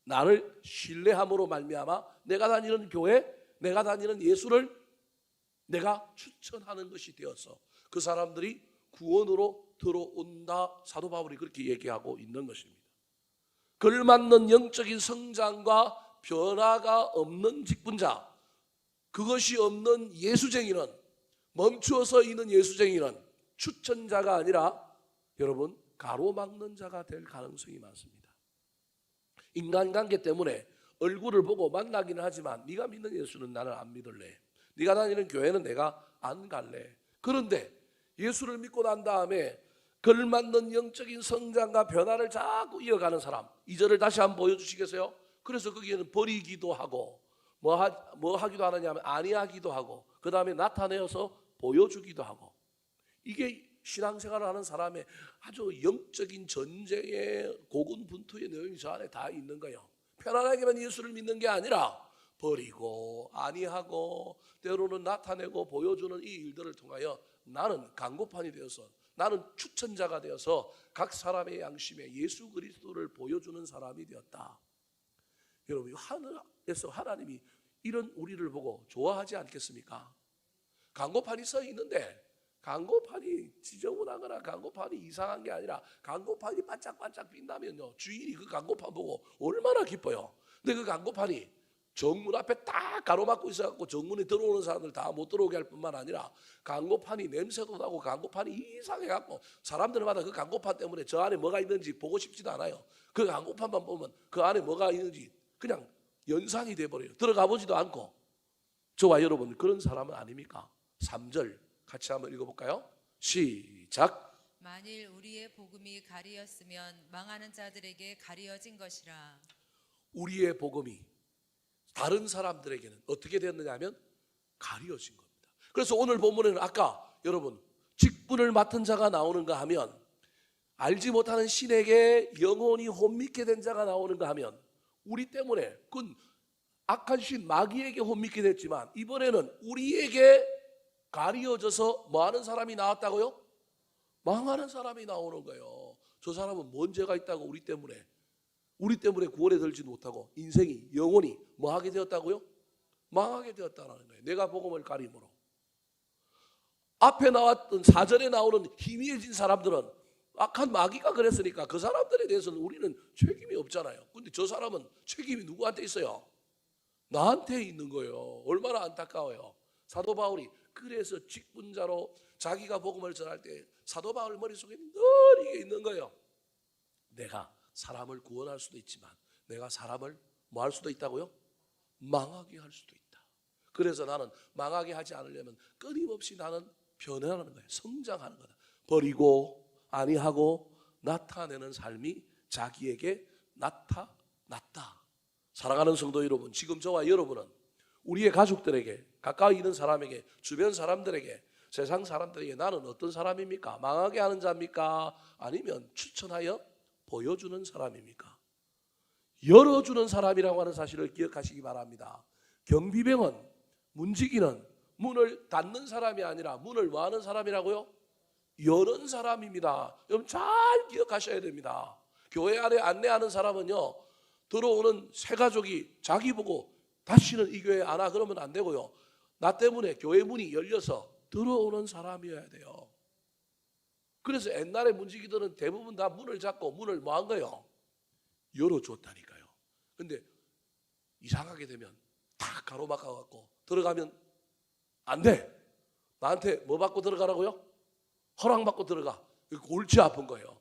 나를 신뢰함으로 말미암아 내가 다니는 교회, 내가 다니는 예수를 내가 추천하는 것이 되어서 그 사람들이 구원으로 들어온다. 사도 바울이 그렇게 얘기하고 있는 것입니다. 걸맞는 영적인 성장과 변화가 없는 직분자, 그것이 없는 예수쟁이는, 멈추어서 있는 예수쟁이는 추천자가 아니라 여러분 가로막는 자가 될 가능성이 많습니다. 인간관계 때문에 얼굴을 보고 만나기는 하지만 네가 믿는 예수는 나는 안 믿을래, 네가 다니는 교회는 내가 안 갈래. 그런데 예수를 믿고 난 다음에 걸맞는 영적인 성장과 변화를 자꾸 이어가는 사람, 2절을 다시 한번 보여주시겠어요? 그래서 거기에는 버리기도 하고 뭐 하기도 하느냐 하면 아니하기도 하고 그 다음에 나타내어서 보여주기도 하고, 이게 신앙생활을 하는 사람의 아주 영적인 전쟁의 고군분투의 내용이 저 안에 다 있는 거예요. 편안하게만 예수를 믿는 게 아니라 버리고 아니하고 때로는 나타내고 보여주는 이 일들을 통하여 나는 간고판이 되어서, 나는 추천자가 되어서 각 사람의 양심에 예수 그리스도를 보여주는 사람이 되었다. 여러분, 하늘에서 하나님이 이런 우리를 보고 좋아하지 않겠습니까? 간고판이 써 있는데 간고판이 지저분하거나 간고판이 이상한 게 아니라 간고판이 반짝반짝 빛나면요, 주인이 그 간고판 보고 얼마나 기뻐요. 근데 그 간고판이 정문 앞에 딱 가로막고 있어갖고 정문에 들어오는 사람들 다 못 들어오게 할 뿐만 아니라 간고판이 냄새도 나고 간고판이 이상해갖고 사람들마다 그 간고판 때문에 저 안에 뭐가 있는지 보고 싶지도 않아요. 그 간고판만 보면 그 안에 뭐가 있는지 그냥 연상이 돼버려요. 들어가 보지도 않고. 저와 여러분 그런 사람은 아닙니까? 3절 같이 한번 읽어볼까요? 시작. 만일 우리의 복음이 가리었으면 망하는 자들에게 가리어진 것이라. 우리의 복음이 다른 사람들에게는 어떻게 되었느냐 하면 가리어진 겁니다. 그래서 오늘 본문에는 아까 여러분 직분을 맡은 자가 나오는가 하면, 알지 못하는 신에게 영혼이 혼미케 된 자가 나오는가 하면, 우리 때문에 그건 악한 신 마귀에게 혼미케 됐지만 이번에는 우리에게 가리어져서 뭐 하는 사람이 나왔다고요? 망하는 사람이 나오는 거예요. 저 사람은 뭔 죄가 있다고 우리 때문에 구원에 들지 못하고 인생이, 영혼이 뭐 하게 되었다고요? 망하게 되었다는 거예요. 내가 복음을 가림으로. 앞에 나왔던 4절에 나오는 희미해진 사람들은 악한 마귀가 그랬으니까 그 사람들에 대해서는 우리는 책임이 없잖아요. 근데 저 사람은 책임이 누구한테 있어요? 나한테 있는 거예요. 얼마나 안타까워요. 사도 바울이 그래서 직분자로 자기가 복음을 전할 때 사도 바울 머릿속에 늘 이게 있는 거예요. 내가 사람을 구원할 수도 있지만 내가 사람을 뭐 할 수도 있다고요? 망하게 할 수도 있다. 그래서 나는 망하게 하지 않으려면 끊임없이 나는 변화하는 거예요. 성장하는 거다. 버리고 아니하고 나타내는 삶이 자기에게 나타났다. 사랑하는 성도 여러분, 지금 저와 여러분은 우리의 가족들에게, 가까이 있는 사람에게, 주변 사람들에게, 세상 사람들에게 나는 어떤 사람입니까? 망하게 하는 자입니까? 아니면 추천하여 보여주는 사람입니까? 열어주는 사람이라고 하는 사실을 기억하시기 바랍니다. 경비병은, 문지기는 문을 닫는 사람이 아니라 문을 뭐 하는 사람이라고요? 여는 사람입니다. 여러분 잘 기억하셔야 됩니다. 교회 안에 안내하는 사람은요, 들어오는 새 가족이 자기 보고 다시는 이 교회 안 와 그러면 안 되고요. 나 때문에 교회 문이 열려서 들어오는 사람이어야 돼요. 그래서 옛날에 문지기들은 대부분 다 문을 잡고 문을 뭐 한 거예요? 열어줬다니까요. 근데 이상하게 되면 다 가로막아갖고 들어가면 안 돼. 나한테 뭐 받고 들어가라고요? 허락받고 들어가. 골치 아픈 거예요.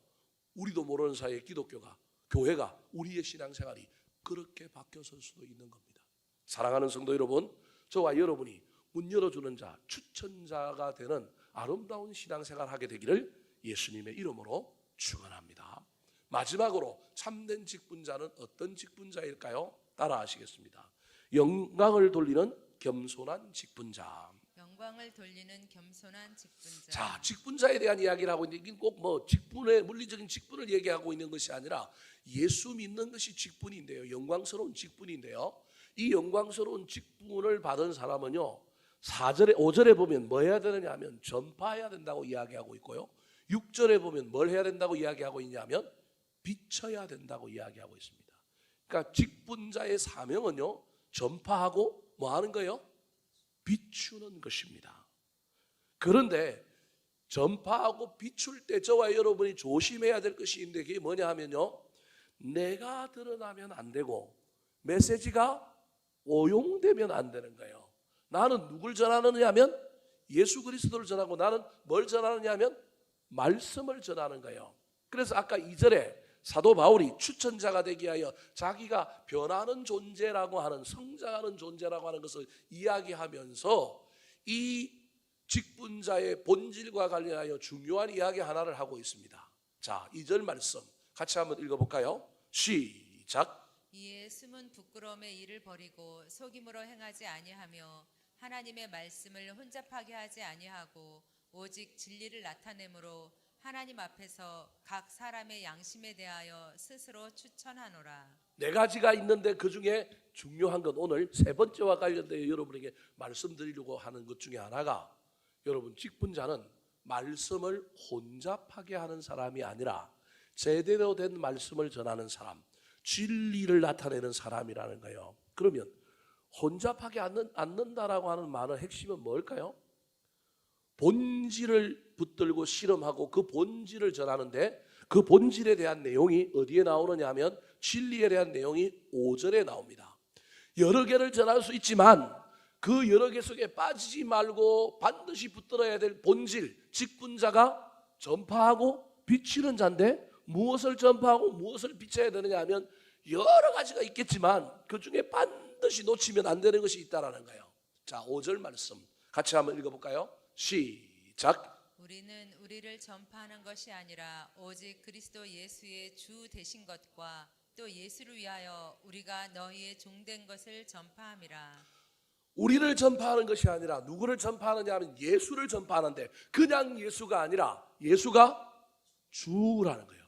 우리도 모르는 사이에 기독교가, 교회가, 우리의 신앙생활이 그렇게 바뀌었을 수도 있는 겁니다. 사랑하는 성도 여러분, 저와 여러분이 문 열어주는 자, 추천자가 되는 아름다운 신앙생활 하게 되기를 예수님의 이름으로 축원합니다. 마지막으로 참된 직분자는 어떤 직분자일까요? 따라하시겠습니다. 영광을 돌리는 겸손한 직분자. 영광을 돌리는 겸손한 직분자. 자, 직분자에 대한 이야기를 하고 있는데, 이게 꼭 뭐 직분의 물리적인 직분을 얘기하고 있는 것이 아니라 예수 믿는 것이 직분인데요, 영광스러운 직분인데요, 이 영광스러운 직분을 받은 사람은요 4절에 5절에 보면 뭐 해야 되느냐 하면 전파해야 된다고 이야기하고 있고요, 6절에 보면 뭘 해야 된다고 이야기하고 있냐면 비춰야 된다고 이야기하고 있습니다. 그러니까 직분자의 사명은요 전파하고 뭐 하는 거예요? 비추는 것입니다. 그런데 전파하고 비출 때 저와 여러분이 조심해야 될 것이 있는데, 그게 뭐냐 하면요, 내가 드러나면 안 되고 메시지가 오용되면 안 되는 거예요. 나는 누굴 전하느냐 하면 예수 그리스도를 전하고, 나는 뭘 전하느냐 하면 말씀을 전하는 거예요. 그래서 아까 2절에 사도 바울이 추천자가 되기 위하여 자기가 변하는 존재라고 하는, 성장하는 존재라고 하는 것을 이야기하면서 이 직분자의 본질과 관련하여 중요한 이야기 하나를 하고 있습니다. 자, 2절 말씀 같이 한번 읽어볼까요? 시작. 이에 숨은 부끄러움의 일을 버리고 속임으로 행하지 아니하며 하나님의 말씀을 혼잡하게 하지 아니하고 오직 진리를 나타내므로 하나님 앞에서 각 사람의 양심에 대하여 스스로 추천하노라. 네 가지가 있는데 그 중에 중요한 건 오늘 세 번째와 관련되어 여러분에게 말씀드리려고 하는 것 중에 하나가, 여러분 직분자는 말씀을 혼잡하게 하는 사람이 아니라 제대로 된 말씀을 전하는 사람, 진리를 나타내는 사람이라는 거예요. 그러면 혼잡하게 않는다라고 하는 말의 핵심은 뭘까요? 본질을 붙들고 실험하고 그 본질을 전하는데, 그 본질에 대한 내용이 어디에 나오느냐 하면 진리에 대한 내용이 5절에 나옵니다. 여러 개를 전할 수 있지만 그 여러 개 속에 빠지지 말고 반드시 붙들어야 될 본질, 직분자가 전파하고 비치는 자인데, 무엇을 전파하고 무엇을 비춰야 되느냐 하면 여러 가지가 있겠지만 그 중에 반드시 놓치면 안 되는 것이 있다라는 거예요. 자, 5절 말씀 같이 한번 읽어볼까요? 시작. 우리는 우리를 전파하는 것이 아니라 오직 그리스도 예수의 주 되신 것과 또 예수를 위하여 우리가 너희의 종된 것을 전파함이라. 우리를 전파하는 것이 아니라 누구를 전파하느냐 하면 예수를 전파하는데, 그냥 예수가 아니라 예수가 주라는 거예요.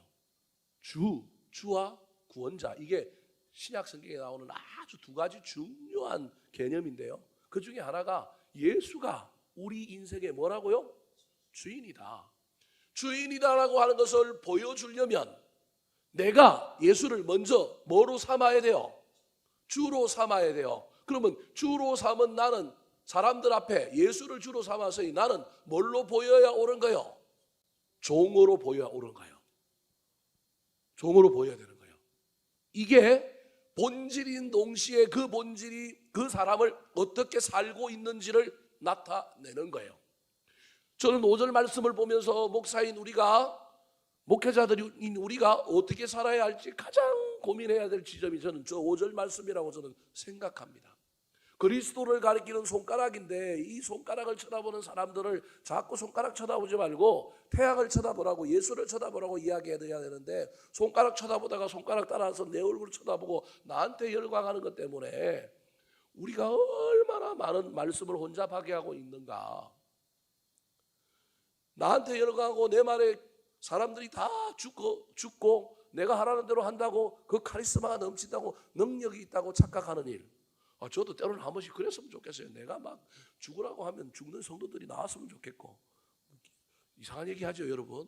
주와 구원자, 이게 신약 성경에 나오는 아주 두 가지 중요한 개념인데요, 그 중에 하나가 예수가 우리 인생의 뭐라고요? 주인이다. 주인이다라고 하는 것을 보여주려면 내가 예수를 먼저 뭐로 삼아야 돼요? 주로 삼아야 돼요. 그러면 주로 삼은 나는 사람들 앞에 예수를 주로 삼아서 나는 뭘로 보여야 옳은 거예요? 종으로 보여야 옳은 거예요. 종으로 보여야 되는 거예요. 이게 본질인 동시에 그 본질이 그 사람을 어떻게 살고 있는지를 나타내는 거예요. 저는 5절 말씀을 보면서 목사인 우리가, 목회자들인 우리가 어떻게 살아야 할지 가장 고민해야 될 지점이 저는 저 5절 말씀이라고 저는 생각합니다. 그리스도를 가리키는 손가락인데 이 손가락을 쳐다보는 사람들을 자꾸 손가락 쳐다보지 말고 태양을 쳐다보라고, 예수를 쳐다보라고 이야기해야 되는데, 손가락 쳐다보다가 손가락 따라서 내 얼굴을 쳐다보고 나한테 열광하는 것 때문에 우리가 얼마나 많은 말씀을 혼잡하게 하고 있는가. 나한테 열광하고 내 말에 사람들이 다 죽고 내가 하라는 대로 한다고 그 카리스마가 넘친다고 능력이 있다고 착각하는 일. 저도 때로는 한 번씩 그랬으면 좋겠어요. 내가 막 죽으라고 하면 죽는 성도들이 나왔으면 좋겠고. 이상한 얘기 하죠, 여러분.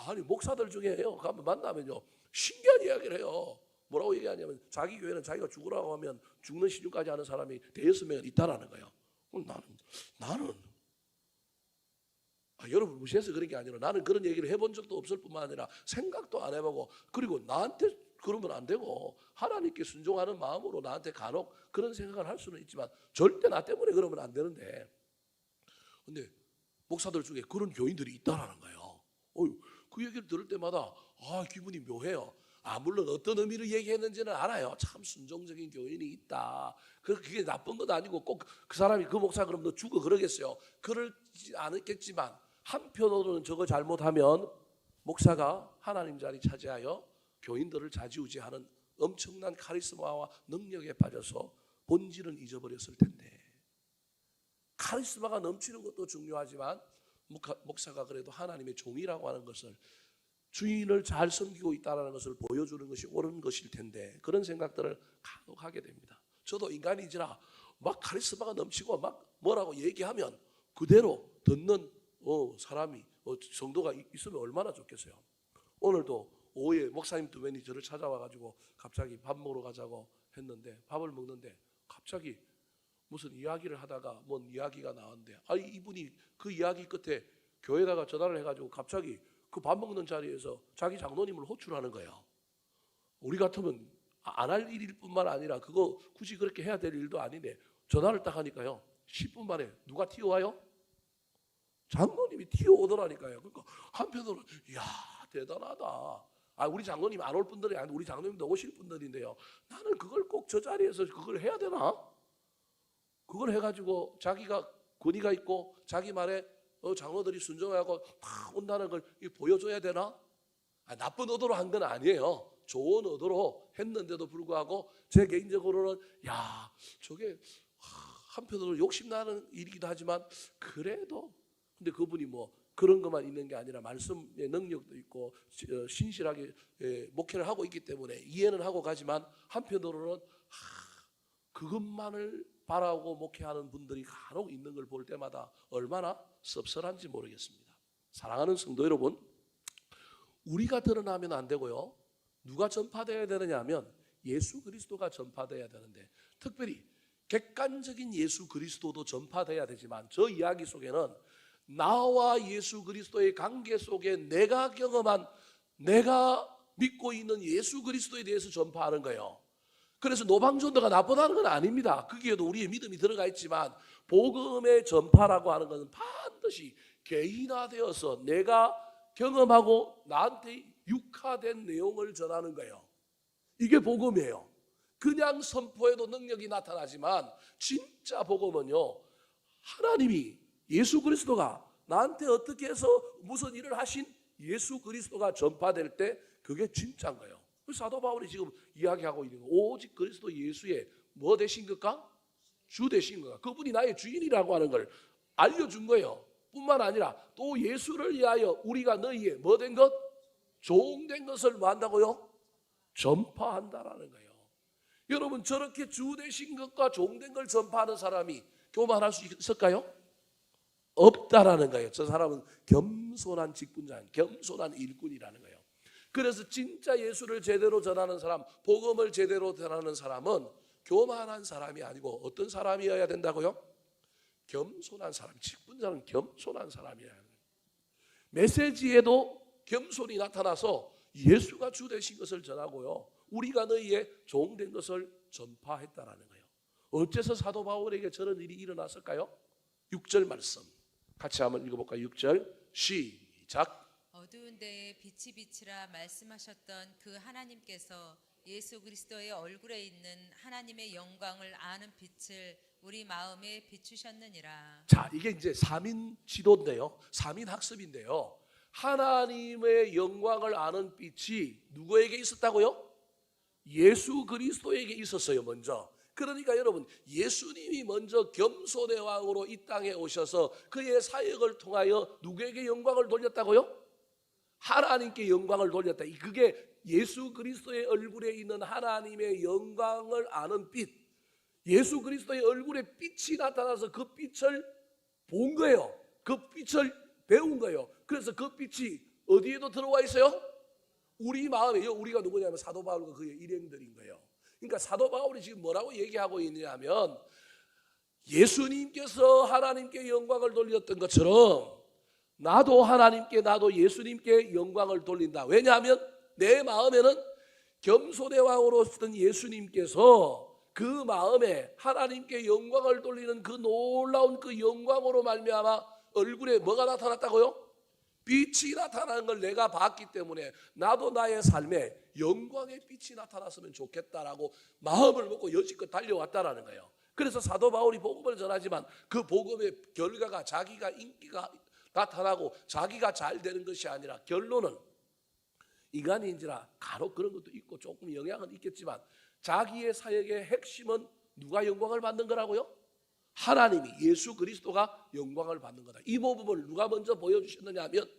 아니 목사들 중에요, 가면 만나면요 신기한 이야기를 해요. 뭐라고 얘기하냐면 자기 교회는 자기가 죽으라고 하면 죽는 시중까지 하는 사람이 대여섯 명은 있다라는 거예요. 그럼 나는 여러분 무시해서 그런 게 아니라 나는 그런 얘기를 해본 적도 없을 뿐만 아니라 생각도 안 해보고, 그리고 나한테 그러면 안 되고 하나님께 순종하는 마음으로 나한테 간혹 그런 생각을 할 수는 있지만 절대 나 때문에 그러면 안 되는데, 근데 목사들 중에 그런 교인들이 있다라는 거예요. 그 얘기를 들을 때마다 기분이 묘해요. 물론 어떤 의미로 얘기했는지는 알아요. 참 순종적인 교인이 있다. 그게 나쁜 건 아니고 꼭 그 사람이 그 목사 그럼 너 죽어 그러겠어요. 그러지 않겠지만 한편으로는 저거 잘못하면 목사가 하나님 자리 차지하여 교인들을 좌지우지하는 엄청난 카리스마와 능력에 빠져서 본질은 잊어버렸을 텐데, 카리스마가 넘치는 것도 중요하지만 목사가 그래도 하나님의 종이라고 하는 것을, 주인을 잘 섬기고 있다는 것을 보여주는 것이 옳은 것일 텐데, 그런 생각들을 간혹 하게 됩니다. 저도 인간이지라 막 카리스마가 넘치고 막 뭐라고 얘기하면 그대로 듣는 사람이 성도가 있으면 얼마나 좋겠어요. 오늘도 오후에 목사님 두 분이 저를 찾아와가지고 갑자기 밥 먹으러 가자고 했는데, 밥을 먹는데 갑자기 무슨 이야기를 하다가 뭔 이야기가 나왔는데, 이분이 그 이야기 끝에 교회에다가 전화를 해가지고 갑자기 그 밥 먹는 자리에서 자기 장로님을 호출하는 거예요. 우리 같으면 안 할 일일 뿐만 아니라 그거 굳이 그렇게 해야 될 일도 아닌데, 전화를 딱 하니까요 10분 만에 누가 튀어와요? 장로님이 튀어오더라니까요. 그러니까 한편으로는 이야 대단하다. 우리 장로님 안 올 분들이 아니고 우리 장로님도 오실 분들인데요, 나는 그걸 꼭 저 자리에서 그걸 해야 되나? 그걸 해가지고 자기가 권위가 있고 자기 말에 장로들이 순종하고 다 온다는 걸 보여줘야 되나? 나쁜 의도로 한 건 아니에요. 좋은 의도로 했는데도 불구하고 제 개인적으로는 저게 한편으로 욕심나는 일이기도 하지만 그래도, 근데 그분이 뭐 그런 것만 있는 게 아니라 말씀의 능력도 있고 신실하게 목회를 하고 있기 때문에 이해는 하고 가지만, 한편으로는 그것만을 바라고 목회하는 분들이 간혹 있는 걸 볼 때마다 얼마나 섭섭한지 모르겠습니다. 사랑하는 성도 여러분, 우리가 드러나면 안 되고요, 누가 전파되어야 되느냐 하면 예수 그리스도가 전파되어야 되는데, 특별히 객관적인 예수 그리스도도 전파되어야 되지만 저 이야기 속에는 나와 예수 그리스도의 관계 속에 내가 경험한, 내가 믿고 있는 예수 그리스도에 대해서 전파하는 거예요. 그래서 노방전도가 나쁘다는 건 아닙니다. 거기에도 우리의 믿음이 들어가 있지만 복음의 전파라고 하는 것은 반드시 개인화되어서 내가 경험하고 나한테 육화된 내용을 전하는 거예요. 이게 복음이에요. 그냥 선포해도 능력이 나타나지만 진짜 복음은요, 하나님이 예수 그리스도가 나한테 어떻게 해서 무슨 일을 하신 예수 그리스도가 전파될 때 그게 진짜인 거예요. 사도 바울이 지금 이야기하고 있는 거, 오직 그리스도 예수의 뭐 되신 것과? 주 되신 것과, 그분이 나의 주인이라고 하는 걸 알려준 거예요. 뿐만 아니라 또 예수를 위하여 우리가 너희의 뭐 된 것? 종된 것을 뭐 한다고요? 전파한다라는 거예요. 여러분, 저렇게 주 되신 것과 종된 걸 전파하는 사람이 교만할 수 있을까요? 없다라는 거예요. 저 사람은 겸손한 직분자, 겸손한 일꾼이라는 거예요. 그래서 진짜 예수를 제대로 전하는 사람, 복음을 제대로 전하는 사람은 교만한 사람이 아니고 어떤 사람이어야 된다고요? 겸손한 사람. 직분자는 겸손한 사람이어야 해요. 메시지에도 겸손이 나타나서 예수가 주 되신 것을 전하고요, 우리가 너희의 종된 것을 전파했다라는 거예요. 어째서 사도 바울에게 저런 일이 일어났을까요? 6절 말씀 같이 한번 읽어볼까요? 6절 시작. 어두운 데에 빛이 비치라 말씀하셨던 그 하나님께서 예수 그리스도의 얼굴에 있는 하나님의 영광을 아는 빛을 우리 마음에 비추셨느니라. 자, 이게 이제 3인 지도인데요, 3인 학습인데요, 하나님의 영광을 아는 빛이 누구에게 있었다고요? 예수 그리스도에게 있었어요. 먼저. 그러니까 여러분, 예수님이 먼저 겸손의 왕으로 이 땅에 오셔서 그의 사역을 통하여 누구에게 영광을 돌렸다고요? 하나님께 영광을 돌렸다. 그게 예수 그리스도의 얼굴에 있는 하나님의 영광을 아는 빛, 예수 그리스도의 얼굴에 빛이 나타나서 그 빛을 본 거예요. 그 빛을 배운 거예요. 그래서 그 빛이 어디에도 들어와 있어요? 우리 마음에, 우리가 누구냐면 사도 바울과 그의 일행들인 거예요. 그러니까 사도 바울이 지금 뭐라고 얘기하고 있느냐면 예수님께서 하나님께 영광을 돌렸던 것처럼 나도 하나님께, 나도 예수님께 영광을 돌린다. 왜냐하면 내 마음에는 겸손의 왕으로 쓰던 예수님께서 그 마음에 하나님께 영광을 돌리는 그 놀라운 그 영광으로 말미암아 얼굴에 뭐가 나타났다고요? 빛이 나타나는 걸 내가 봤기 때문에 나도 나의 삶에 영광의 빛이 나타났으면 좋겠다라고 마음을 먹고 여지껏 달려왔다라는 거예요. 그래서 사도 바울이 복음을 전하지만 그 복음의 결과가 자기가 인기가 나타나고 자기가 잘 되는 것이 아니라 결론은 인간인지라 간혹 그런 것도 있고 조금 영향은 있겠지만 자기의 사역의 핵심은 누가 영광을 받는 거라고요? 하나님이, 예수 그리스도가 영광을 받는 거다. 이 모범을 누가 먼저 보여주셨느냐 하면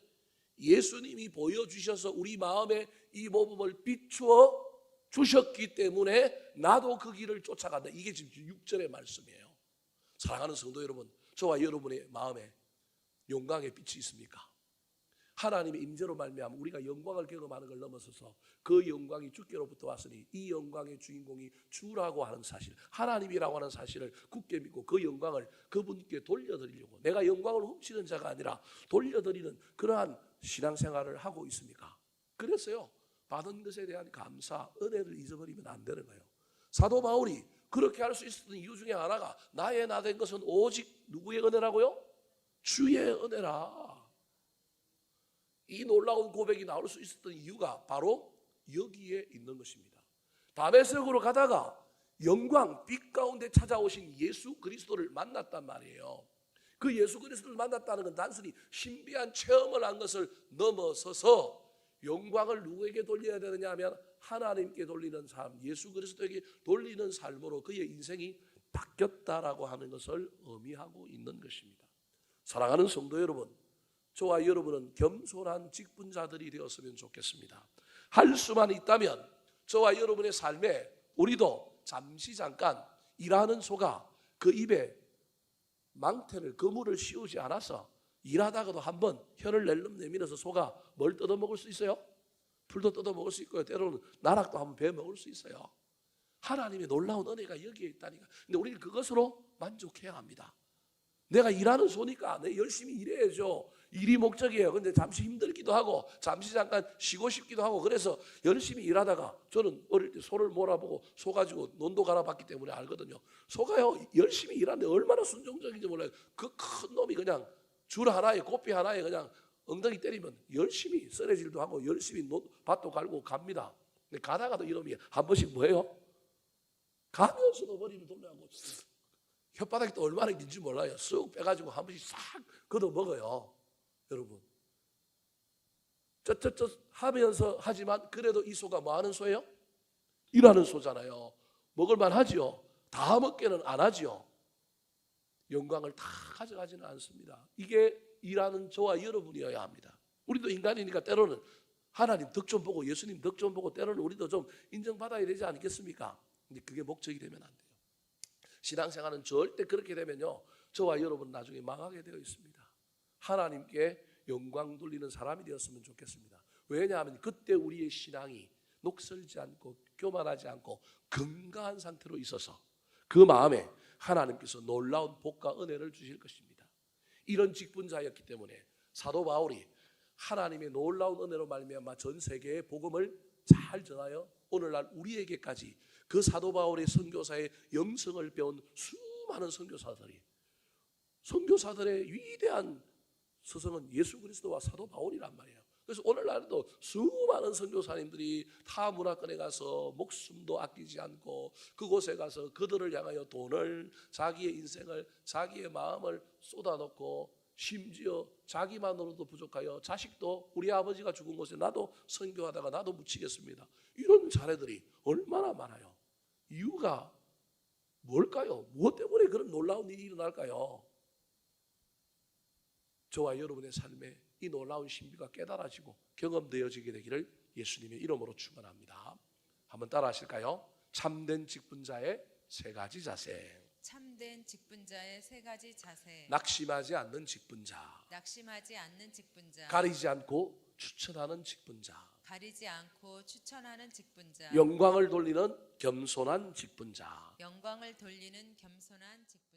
예수님이 보여주셔서 우리 마음에 이 모범을 비추어 주셨기 때문에 나도 그 길을 쫓아간다. 이게 지금 6절의 말씀이에요. 사랑하는 성도 여러분, 저와 여러분의 마음에 영광의 빛이 있습니까? 하나님의 임재로 말미암아 우리가 영광을 경험하는 걸 넘어서서 그 영광이 주께로부터 왔으니 이 영광의 주인공이 주라고 하는 사실, 하나님이라고 하는 사실을 굳게 믿고 그 영광을 그분께 돌려드리려고, 내가 영광을 훔치는 자가 아니라 돌려드리는 그러한 신앙생활을 하고 있습니까? 그래서요, 받은 것에 대한 감사, 은혜를 잊어버리면 안 되는 거예요. 사도 바울이 그렇게 할 수 있었던 이유 중에 하나가 나의 나 된 것은 오직 누구의 은혜라고요? 주의 은혜라. 이 놀라운 고백이 나올 수 있었던 이유가 바로 여기에 있는 것입니다. 다메섹으로 가다가 영광, 빛 가운데 찾아오신 예수 그리스도를 만났단 말이에요. 그 예수 그리스도를 만났다는 건 단순히 신비한 체험을 한 것을 넘어서서 영광을 누구에게 돌려야 되느냐 하면 하나님께 돌리는 삶, 예수 그리스도에게 돌리는 삶으로 그의 인생이 바뀌었다라고 하는 것을 의미하고 있는 것입니다. 사랑하는 성도 여러분, 저와 여러분은 겸손한 직분자들이 되었으면 좋겠습니다. 할 수만 있다면 저와 여러분의 삶에 우리도 잠시 잠깐 일하는 소가 그 입에 망태를, 그물을 씌우지 않아서 일하다가도 한번 혀를 낼름 내밀어서 소가 뭘 뜯어먹을 수 있어요? 풀도 뜯어먹을 수 있고요. 때로는 나락도 한번 베어 먹을 수 있어요. 하나님의 놀라운 은혜가 여기에 있다니까. 근데 우리는 그것으로 만족해야 합니다. 내가 일하는 소니까 내 열심히 일해야죠. 일이 목적이에요. 근데 잠시 힘들기도 하고 잠시 잠깐 쉬고 싶기도 하고 그래서 열심히 일하다가, 저는 어릴 때 소를 몰아보고 소 가지고 논도 갈아봤기 때문에 알거든요. 소가요 열심히 일하는데 얼마나 순종적인지 몰라요. 그 큰 놈이 그냥 줄 하나에, 고삐 하나에 그냥 엉덩이 때리면 열심히 썰어질도 하고 열심히 밭도 갈고 갑니다. 근데 가다가도 이놈이 한 번씩 뭐예요? 가면서도 머리를 돌려하고 혓바닥이 또 얼마나 긴지 몰라요. 쑥 빼가지고 한 번씩 싹 걷어 먹어요. 여러분, 쩌쩌쩌 하면서 하지만 그래도 이 소가 뭐 하는 소예요? 일하는 소잖아요. 먹을만 하지요. 다 먹게는 안 하지요. 영광을 다 가져가지는 않습니다. 이게 일하는 저와 여러분이어야 합니다. 우리도 인간이니까 때로는 하나님 덕 좀 보고 예수님 덕 좀 보고 때로는 우리도 좀 인정받아야 되지 않겠습니까? 근데 그게 목적이 되면 안 돼요. 신앙생활은 절대 그렇게 되면요, 저와 여러분 나중에 망하게 되어 있습니다. 하나님께 영광 돌리는 사람이 되었으면 좋겠습니다. 왜냐하면 그때 우리의 신앙이 녹슬지 않고 교만하지 않고 건강한 상태로 있어서 그 마음에 하나님께서 놀라운 복과 은혜를 주실 것입니다. 이런 직분자였기 때문에 사도 바울이 하나님의 놀라운 은혜로 말미암아 전 세계에 복음을 잘 전하여 오늘날 우리에게까지 그 사도 바울의 선교사의 영성을 배운 수많은 선교사들의 위대한 스승은 예수 그리스도와 사도 바울이란 말이에요. 그래서 오늘날도 수많은 선교사님들이 타 문화권에 가서 목숨도 아끼지 않고 그곳에 가서 그들을 향하여 돈을, 자기의 인생을, 자기의 마음을 쏟아놓고 심지어 자기만으로도 부족하여 자식도 우리 아버지가 죽은 곳에 나도 선교하다가 나도 묻히겠습니다. 이런 사례들이 얼마나 많아요. 이유가 뭘까요? 무엇 때문에 그런 놀라운 일이 일어날까요? 저와 여러분의 삶에 이 놀라운 신비가 깨달아지고 경험되어지게 되기를 예수님의 이름으로 축원합니다. 한번 따라 하실까요? 참된 직분자의 세 가지 자세. 참된 직분자의 세 가지 자세. 낙심하지 않는 직분자. 낙심하지 않는 직분자. 가리지 않고 추천하는 직분자. 가리지 않고 추천하는 직분자, 영광을 돌리는 겸손한 직분자. 영광을 돌리는 겸손한 직분자.